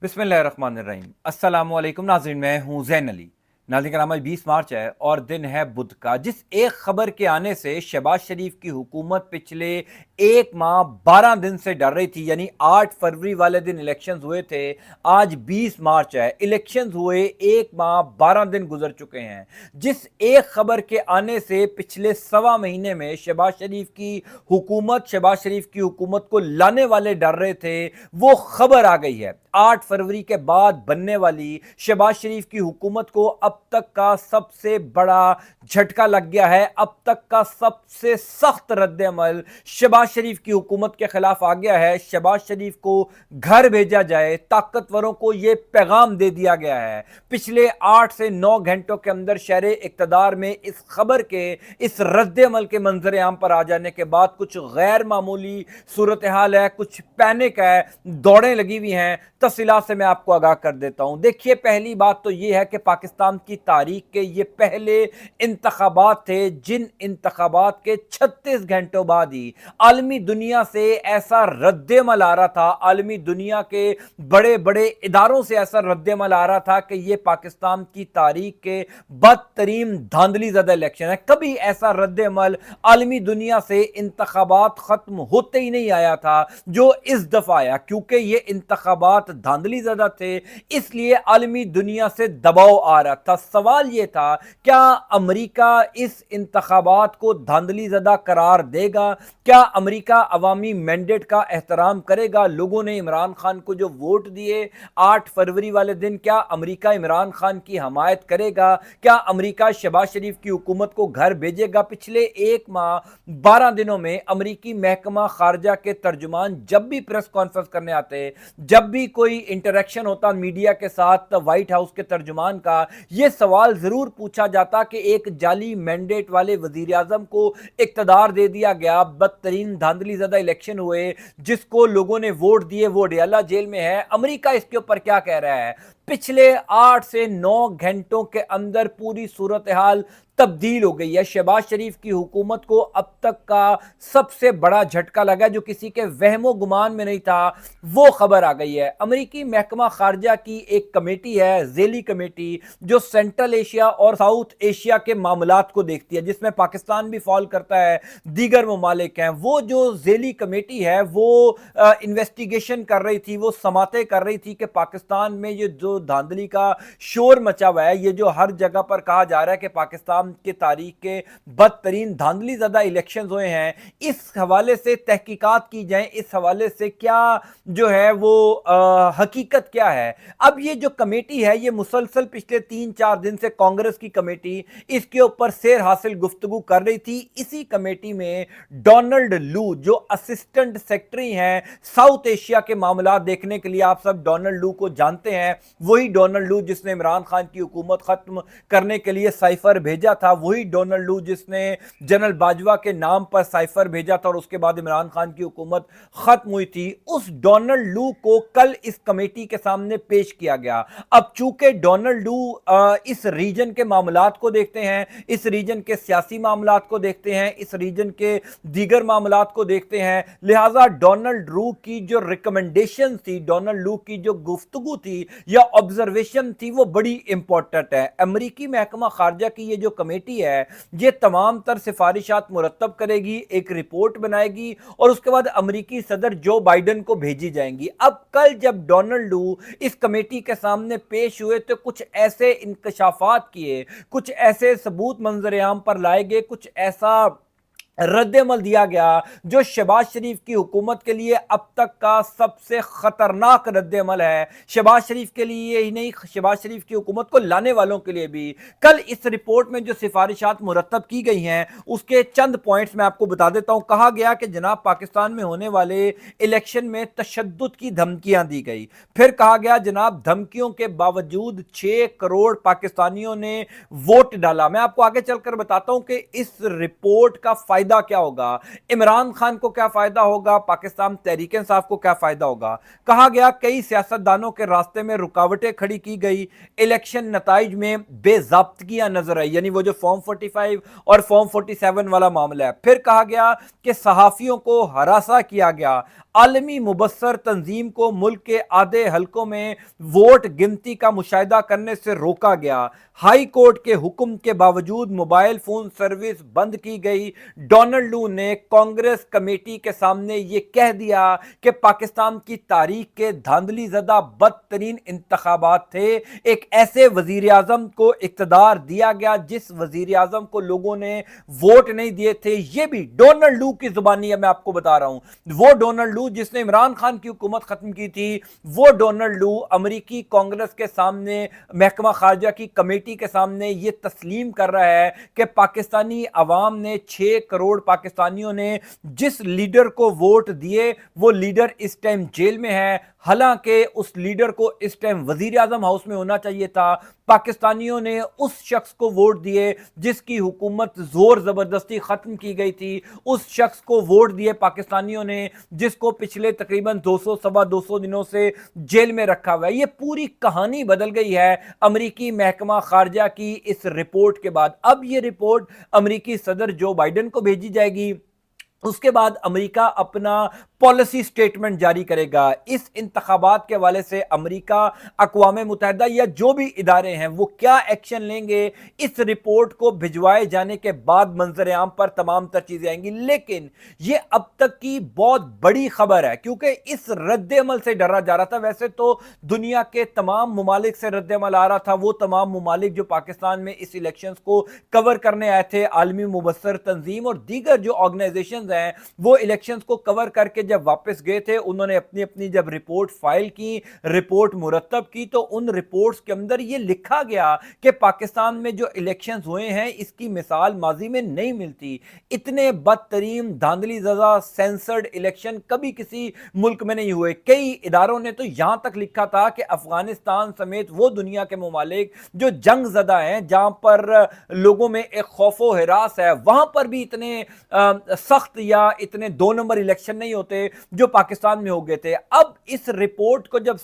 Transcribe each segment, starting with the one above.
बिस्मिल्लाहिर्रहमानिर्रहीम। अस्सलामु अलैकुम नाज़रीन, मैं हूं ज़ैन अली। नाज़रीन कराम, आज 20 मार्च है और दिन है बुध का, जिस एक खबर के आने से शहबाज शरीफ की हुकूमत पिछले एक माह 12 दिन से डर रही थी। यानी 8 फरवरी वाले दिन इलेक्शंस हुए थे, आज 20 मार्च है, इलेक्शंस हुए एक माह 12 दिन गुजर चुके हैं। जिस एक खबर के आने से पिछले सवा महीने में शहबाज शरीफ की हुकूमत को लाने वाले डर रहे थे, वो खबर आ गई है। 8 फरवरी के बाद बनने वाली शहबाज शरीफ की हुकूमत को अब तक का सबसे बड़ा झटका लग गया है। अब तक का सबसे सख्त रद्द-ए-अमल शहबाज शरीफ की हुकूमत के खिलाफ आ गया है। शहबाज शरीफ को घर भेजा जाए, ताकतवरों को यह पैगाम दे दिया गया है। पिछले 8 से 9 घंटों के अंदर शहरे इक्तदार में इस खबर के, इस रद्द-ए-अमल के मंजर आम पर आ जाने के बाद कुछ गैर मामूली सूरत हाल है, कुछ पैनिक है, दौड़ें लगी हुई हैं। तफसीलात से मैं आपको आगाह कर देता हूं। देखिए, पहली बात तो यह है कि पाकिस्तान की तारीख के ये पहले इंतखाबात थे, जिन इंतखाबात के 36 घंटों बाद ही आलमी दुनिया से ऐसा रद्द-ए-अमल आ रहा था, आलमी दुनिया के बड़े बड़े इदारों से ऐसा रद्द-ए-अमल आ रहा था कि यह पाकिस्तान की तारीख के बदतरीन धांधली ज़दा इलेक्शन है। कभी ऐसा रद्द-ए-अमल आलमी दुनिया से इंतखाबात खत्म होते ही नहीं आया था जो इस दफा आया। क्योंकि ये इंतखाबात धांधली ज़दा थे, इसलिए आलमी दुनिया से दबाव आ रहा था। सवाल यह था, क्या अमेरिका इस इंतखाबात को धांधली ज़दा करार देगा? क्या अमेरिका अवामी मैंडेट का एहतराम करेगा? लोगों ने इमरान खान को जो वोट दिए 8 फरवरी वाले दिन, क्या अमेरिका इमरान खान की हमायत करेगा? क्या अमेरिका शहबाज शरीफ की हुकूमत को घर भेजेगा? पिछले एक माह 12 दिनों में अमेरिकी महकमा खारजा के तर्जुमान जब भी प्रेस कॉन्फ्रेंस करने आते, जब भी कोई इंटरेक्शन होता मीडिया के साथ व्हाइट हाउस के तर्जुमान का, यह सवाल जरूर पूछा जाता कि एक जाली मैंडेट वाले वजीर आजम को इक्तदार दे दिया गया, बदतरीन धांधली ज़दा इलेक्शन हुए, जिसको लोगों ने वोट दिए वो अडियाला जेल में है। अमेरिका इसके ऊपर क्या कह रहा है? पिछले 8 से 9 घंटों के अंदर पूरी सूरत हाल तब्दील हो गई है। शहबाज शरीफ की हुकूमत को अब तक का सबसे बड़ा झटका लगा, जो किसी के वहमो गुमान में नहीं था, वो खबर आ गई है। अमेरिकी महकमा खारजा की एक कमेटी है, ज़ेली कमेटी, जो सेंट्रल एशिया और साउथ एशिया के मामलात को देखती है, जिसमें पाकिस्तान भी फॉल करता है, दीगर ममालिक हैं। वो जो ज़ेली कमेटी है वो इन्वेस्टिगेशन कर रही थी, वो समाते कर रही थी कि पाकिस्तान में ये जो धांधली का शोर मचा हुआ है, ये जो हर जगह पर कहा जा रहा है कि पाकिस्तान के तारीख के बदतरीन धांधली ज़दा इलेक्शंस हुए हैं, इस हवाले से तहकीकात की जाए, इस हवाले से क्या जो है वो हकीकत क्या है। अब ये जो कमेटी है, ये मुसलसल पिछले 3-4 दिन से कांग्रेस की कमेटी इसके ऊपर सेर हासिल गुफ्तगू कर रही थी। इसी कमेटी में डोनाल्ड लू, जो असिस्टेंट सेक्रेटरी हैं साउथ एशिया के मामला देखने के लिए, आप सब डोनाल्ड लू को जानते हैं, वही डोनाल्ड लू जिसने इमरान खान की हुकूमत खत्म करने के लिए साइफर भेजा था, वही डोनाल्ड लू जिसने जनरल बाजवा के नाम पर साइफर भेजा था और उसके बाद इमरान खान की हुकूमत खत्म हुई थी। उस डोनाल्ड लू को कल इस कमेटी के सामने पेश किया गया। अब चूंकि डोनाल्ड लू इस रीजन के मामलात को देखते हैं, इस रीजन के सियासी मामलात को देखते हैं, इस रीजन के दीगर मामलात को देखते हैं, लिहाजा डोनाल्ड लू की जो रिकमेंडेशन थी, डोनाल्ड लू की जो गुफ्तगू थी या ऑब्जर्वेशन थी, वो बड़ी इंपॉर्टेंट है। अमेरिकी महकमा खारजा की ये जो कमेटी है, ये तमाम तर सिफारिशात मुरतब करेगी, एक रिपोर्ट बनाएगी और उसके बाद अमेरिकी सदर जो बाइडन को भेजी जाएंगी। अब कल जब डोनाल्ड लू इस कमेटी के सामने पेश हुए तो कुछ ऐसे इंकशाफात किए, कुछ ऐसे सबूत मंजर आम पर लाए गए, कुछ ऐसा रद्द-ए-अमल दिया गया जो शहबाज शरीफ की हुकूमत के लिए अब तक का सबसे खतरनाक रद्द-ए-अमल है। शहबाज शरीफ के लिए ही नहीं, शहबाज शरीफ की हुकूमत को लाने वालों के लिए भी। कल इस रिपोर्ट में जो सिफारिशात मुरतब की गई हैं, उसके चंद पॉइंट्स मैं आपको बता देता हूं। कहा गया कि जनाब, पाकिस्तान में होने वाले इलेक्शन में तशद्दुद की धमकियां दी गई। फिर कहा गया जनाब, धमकियों के बावजूद 6 करोड़ पाकिस्तानियों ने वोट डाला। मैं आपको आगे चलकर बताता हूं कि इस रिपोर्ट का फायदा क्या होगा, इमरान खान को क्या फायदा होगा, पाकिस्तान तहरीक इंसाफ को क्या फायदा होगा। कहा गया कई सियासतदानों के रास्ते में रुकावटें खड़ी की गई, इलेक्शन नताइज में बेज़ाब्तगियां नजर आई, यानी वो जो फॉर्म 45 और फॉर्म 47 वाला मामला है। फिर कहा गया कि सहाफियों को हरासा किया गया। عالمی مبصر تنظیم کو ملک کے آدھے حلقوں میں ووٹ گنتی کا مشاہدہ کرنے سے روکا گیا۔ ہائی کورٹ کے حکم کے باوجود موبائل فون سروس بند کی گئی۔ ڈونلڈ لو نے کانگریس کمیٹی کے سامنے یہ کہہ دیا کہ پاکستان کی تاریخ کے دھاندلی زدہ بدترین انتخابات تھے۔ ایک ایسے وزیر اعظم کو اقتدار دیا گیا جس وزیر اعظم کو لوگوں نے ووٹ نہیں دیے تھے۔ یہ بھی ڈونلڈ لو کی زبانی ہے، میں آپ کو بتا رہا ہوں۔ وہ ڈونلڈ لو جس نے عمران خان کی حکومت ختم کی تھی، وہ ڈونلڈ لو امریکی کانگریس کے سامنے، محکمہ خارجہ کی کمیٹی کے سامنے یہ تسلیم کر رہا ہے کہ پاکستانی عوام نے 6 کروڑ پاکستانیوں نے جس لیڈر کو ووٹ دیے وہ لیڈر اس ٹائم جیل میں ہے، حالانکہ اس لیڈر کو اس ٹائم وزیر اعظم ہاؤس میں ہونا چاہیے تھا۔ پاکستانیوں نے اس شخص کو ووٹ دیے جس کی حکومت زور زبردستی ختم کی گئی تھی، اس شخص کو ووٹ دیے پاکستانیوں نے جس کو پچھلے تقریباً 200 دنوں سے جیل میں رکھا ہوا ہے۔ یہ پوری کہانی بدل گئی ہے امریکی محکمہ خارجہ کی اس رپورٹ کے بعد۔ اب یہ رپورٹ امریکی صدر جو بائیڈن کو بھیجی جائے گی، اس کے بعد امریکہ اپنا پالیسی سٹیٹمنٹ جاری کرے گا۔ اس انتخابات کے حوالے سے امریکہ، اقوام متحدہ یا جو بھی ادارے ہیں وہ کیا ایکشن لیں گے، اس رپورٹ کو بھجوائے جانے کے بعد منظر عام پر تمام تر چیزیں آئیں گی۔ لیکن یہ اب تک کی بہت بڑی خبر ہے کیونکہ اس رد عمل سے ڈرا جا رہا تھا۔ ویسے تو دنیا کے تمام ممالک سے رد عمل آ رہا تھا، وہ تمام ممالک جو پاکستان میں اس الیکشنز کو کور کرنے آئے تھے، عالمی مبصر تنظیم اور دیگر جو آرگنائزیشنز ہیں، وہ الیکشنز کو کور کر کے جب واپس گئے تھے، انہوں نے اپنی اپنی جب رپورٹ فائل کی، رپورٹ مرتب کی، تو ان رپورٹس کے اندر یہ لکھا گیا کہ پاکستان میں جو الیکشنز ہوئے ہیں اس کی مثال ماضی میں نہیں ملتی۔ اتنے بدترین دھاندلی زدہ سینسرڈ الیکشن کبھی کسی ملک میں نہیں ہوئے۔ کئی اداروں نے تو یہاں تک لکھا تھا کہ افغانستان سمیت وہ دنیا کے ممالک جو جنگ زدہ ہیں، جہاں پر لوگوں میں ایک خوف و ہراس ہے، وہاں پر بھی اتنے سخت یا اتنے 2 نمبر الیکشن نہیں ہوتے جو پاکستان میں ہو گئے تھے۔ اب اس رپورٹ کو جب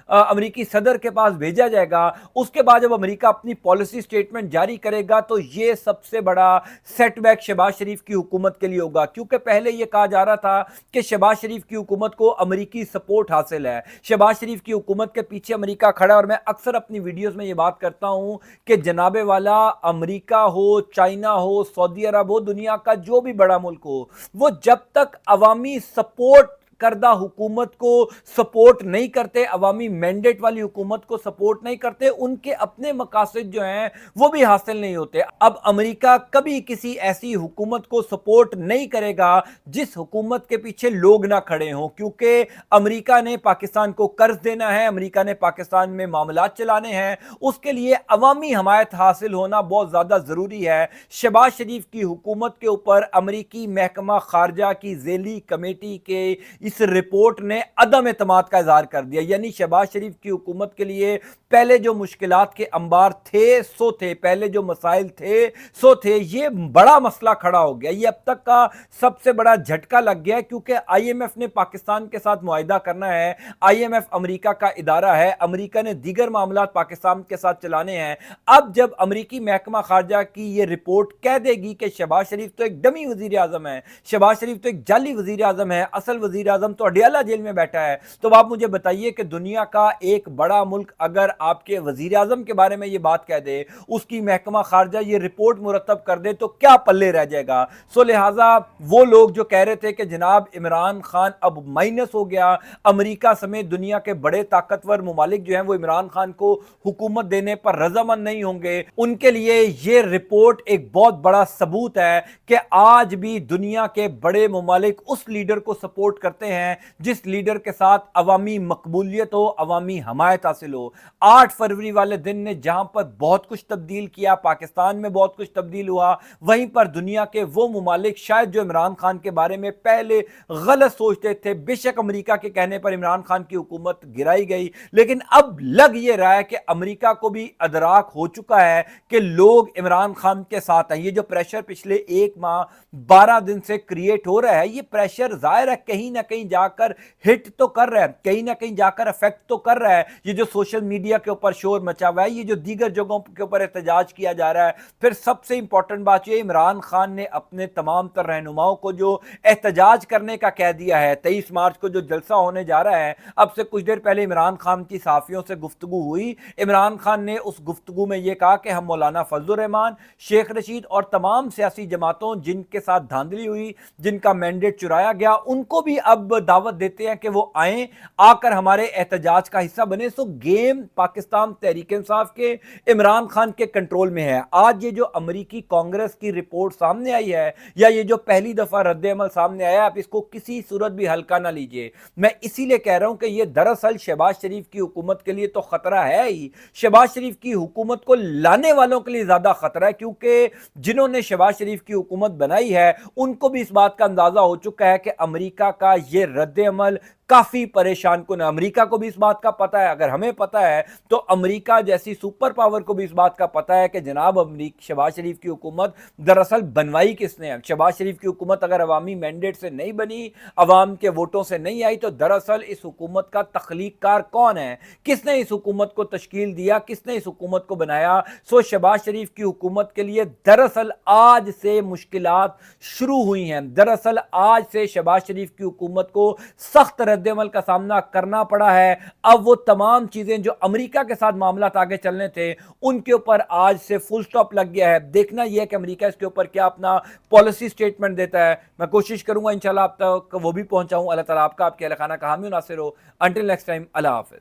امریکی صدر کے پاس بھیجا جائے گا، اس کے بعد جب امریکہ اپنی پالیسی سٹیٹمنٹ جاری کرے گا، تو یہ سب سے بڑا سیٹ بیک شہباز شریف کی حکومت کے لیے ہوگا، کیونکہ پہلے یہ کہا جا رہا تھا کہ شہباز شریف کی حکومت کو امریکی سپورٹ حاصل ہے، شہباز شریف کی حکومت کے پیچھے امریکہ کھڑا ہے۔ اور میں اکثر اپنی ویڈیوز میں یہ بات کرتا ہوں کہ جناب والا امریکہ ہو، چائنا ہو، سعودی عرب ہو، دنیا کا جو بھی بڑا ملک ہو، وہ جب تک عوامی سپورٹ کردہ حکومت کو سپورٹ نہیں کرتے، عوامی مینڈیٹ والی حکومت کو سپورٹ نہیں کرتے، ان کے اپنے مقاصد جو ہیں وہ بھی حاصل نہیں ہوتے۔ اب امریکہ کبھی کسی ایسی حکومت کو سپورٹ نہیں کرے گا جس حکومت کے پیچھے لوگ نہ کھڑے ہوں، کیونکہ امریکہ نے پاکستان کو قرض دینا ہے، امریکہ نے پاکستان میں معاملات چلانے ہیں، اس کے لیے عوامی حمایت حاصل ہونا بہت زیادہ ضروری ہے۔ شہباز شریف کی حکومت کے اوپر امریکی محکمہ خارجہ کی ذیلی کمیٹی کے اس رپورٹ نے عدم اعتماد کا اظہار کر دیا، یعنی شہباز شریف کی حکومت کے لیے پہلے جو مشکلات کے انبار تھے سو تھے، پہلے جو مسائل تھے سو تھے، یہ بڑا مسئلہ کھڑا ہو گیا۔ یہ اب تک کا سب سے بڑا جھٹکا لگ گیا کیونکہ آئی ایم ایف نے پاکستان کے ساتھ معاہدہ کرنا ہے، آئی ایم ایف امریکہ کا ادارہ ہے، امریکہ نے دیگر معاملات پاکستان کے ساتھ چلانے ہیں۔ اب جب امریکی محکمہ خارجہ کی یہ رپورٹ کہہ دے گی کہ شہباز شریف تو ایک ڈمی وزیر اعظم ہے، شہباز شریف تو ایک جعلی وزیر اعظم ہے، اصل وزیر اعظم تو اڈیالہ جیل میں بیٹھا ہے، تو آپ مجھے بتائیے کہ دنیا کا ایک بڑا ملک اگر آپ کے وزیر اعظم کے بارے میں یہ بات کہہ دے، اس کی محکمہ خارجہ یہ رپورٹ مرتب کر دے، تو کیا پلے رہ جائے گا؟ سو لہٰذا وہ لوگ جو کہہ رہے تھے کہ جناب عمران خان اب مائنس ہو گیا، امریکہ سمیت دنیا کے بڑے طاقتور ممالک جو ہیں وہ عمران خان کو حکومت دینے پر رضامند نہیں ہوں گے، ان کے لیے یہ رپورٹ ایک بہت بڑا ثبوت ہے کہ آج بھی دنیا کے بڑے ممالک اس لیڈر کو سپورٹ کرتے ہیں جس لیڈر کے ساتھ عوامی مقبولیت ہو، عوامی حمایت حاصل ہو۔ 8 فروری والے دن نے جہاں پر بہت کچھ تبدیل کیا، پاکستان میں بہت کچھ تبدیل ہوا، وہیں پر دنیا کے وہ ممالک شاید جو عمران خان کے بارے میں پہلے غلط سوچتے تھے، بے شک امریکہ کے کہنے پر عمران خان کی حکومت گرائی گئی، لیکن اب لگ یہ رہا ہے کہ امریکہ کو بھی ادراک ہو چکا ہے کہ لوگ عمران خان کے ساتھ ہیں۔ یہ جو پریشر پچھلے 1 ماہ 12 دن سے کریٹ ہو رہا ہے، یہ پریشر ظاہر ہے کہیں نہ کہیں कहीं जाकर हिट तो कर रहा है, कहीं ना कहीं जाकर अफेक्ट तो कर रहा है। ये जो सोशल मीडिया के ऊपर शोर मचा हुआ है, ये जो दीगर जगहों के ऊपर एहतजाज किया जा रहा है, फिर सबसे इंपॉर्टेंट बात ये, इमरान खान ने अपने तमाम तर रहनुमाओं को जो एहतजाज करने का कह दिया है। 23 मार्च को जो जलसा होने जा रहा है, अब से कुछ देर पहले इमरान खान की साफियों से गुफ्तगू हुई। इमरान खान ने उस गुफ्तगू में यह कहा कि हम मौलाना फजलुर रहमान, शेख रशीद और तमाम सियासी जमातों जिनके साथ धांधली हुई, जिनका मैंडेट चुराया गया, उनको भी अब दावत देते हैं कि वो आए, आकर हमारे एहतजाज का हिस्सा बने। सो गेम पाकिस्तान तहरीक इंसाफ के, इमरान खान के कंट्रोल में है। आज ये जो अमेरिकी कांग्रेस की रिपोर्ट सामने आई है, या ये जो पहली दफा रद्द-ए-अमल सामने आया, आप इसको किसी सूरत भी हल्का ना लीजिए। मैं इसीलिए कह रहा हूं कि ये दरअसल शहबाज शरीफ की हुकूमत के लिए तो खतरा है ही, शहबाज शरीफ की हुकूमत को लाने वालों के लिए ज्यादा खतरा है, क्योंकि जिन्होंने शहबाज शरीफ की हुकूमत बनाई है उनको भी इस बात का अंदाजा हो चुका है कि अमेरिका का ये रद्द-ए-अमल काफी परेशान कुन है। अमेरिका को भी इस बात का पता है, अगर हमें पता है तो अमेरिका जैसी सुपर पावर को भी इस बात का पता है कि जनाब शहबाज शरीफ की हुकूमत दरअसल बनवाई किसने है। शहबाज शरीफ की हुकूमत अगर अवामी मैंडेट से नहीं बनी, अवाम के वोटों से नहीं आई, तो दरअसल इस हुकूमत का तख्लीककार कौन है, किसने इस हुकूमत को तश्कील दिया, किसने इस हुकूमत को बनाया। सो शहबाज शरीफ की हुकूमत के लिए दरअसल आज से मुश्किलात शुरू हुई हैं। दरअसल आज से शहबाज शरीफ की हुकूमत को सख्त रद्द-ए-अमल का सामना करना पड़ा है। अब वो तमाम चीजें जो अमेरिका के साथ मामला आगे चलने थे, उनके ऊपर आज से फुल स्टॉप लग गया है। देखना यह है कि अमेरिका इसके ऊपर क्या अपना पॉलिसी स्टेटमेंट देता है। मैं कोशिश करूंगा इंशाल्लाह आप तक वो भी पहुंचाऊं। अल्लाह ताला आपका, आपके अहल खाना का हामी नासिर हो। अंटिल नेक्स्ट टाइम, अल्लाह हाफिज।